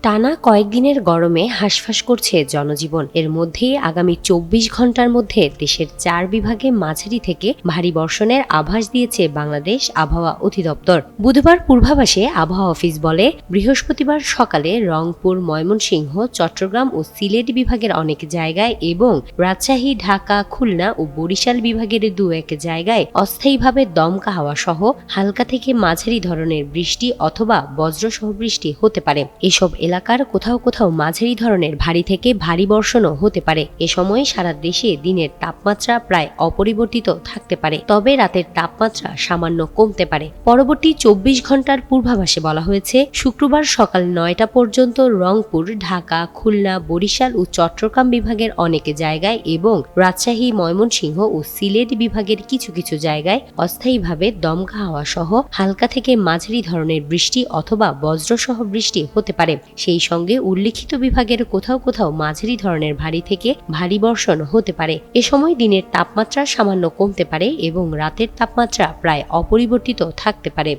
টানা কয়েকদিনের গরমে হাঁসফাঁস করছে জনজীবন। এর মধ্যেই আগামী ২৪ ঘন্টার মধ্যে দেশের ৪ বিভাগে মাঝারি থেকে ভারী বর্ষণের আভাস দিয়েছে বাংলাদেশ আবহাওয়া অধিদপ্তর। বুধবার পূর্বাভাসে আবহাওয়া অফিস বলে, বৃহস্পতিবার সকালে রংপুর, ময়মনসিংহ, চট্টগ্রাম ও সিলেট বিভাগের অনেক জায়গায় এবং রাজশাহী, ঢাকা, খুলনা ও বরিশাল বিভাগের দু-এক জায়গায় অস্থায়ীভাবে দমকা হাওয়া সহ হালকা থেকে মাঝারি ধরনের বৃষ্টি অথবা বজ্রসহ বৃষ্টি হতে পারে। এসব এলাকার কোথাও কোথাও মাঝারি ধরনের ভারী থেকে ভারী বর্ষণও হতে পারে। এ সময় সারা দেশে দিনের তাপমাত্রা প্রায় অপরিবর্তিত থাকতে পারে, তবে রাতের তাপমাত্রা সামান্য কমতে পারে। পরবর্তী ২৪ ঘন্টার পূর্বাভাসে বলা হয়েছে, শুক্রবার সকাল ৯টা পর্যন্ত রংপুর, ঢাকা, খুলনা, বরিশাল ও চট্টগ্রাম বিভাগের অনেক জায়গায় এবং রাজশাহী, ময়মনসিংহ ও সিলেট বিভাগের কিছু কিছু জায়গায় অস্থায়ীভাবে দমকা হাওয়া সহ হালকা থেকে মাঝারি ধরনের বৃষ্টি অথবা বজ্রসহ বৃষ্টি হতে পারে। সেই সঙ্গে উল্লিখিত বিভাগের কোথাও কোথাও মাঝারি ধরনের ভারী থেকে ভারী বর্ষণ হতে পারে। এ সময় দিনের তাপমাত্রা সামান্য কমতে পারে এবং রাতের তাপমাত্রা প্রায় অপরিবর্তিত থাকতে পারে।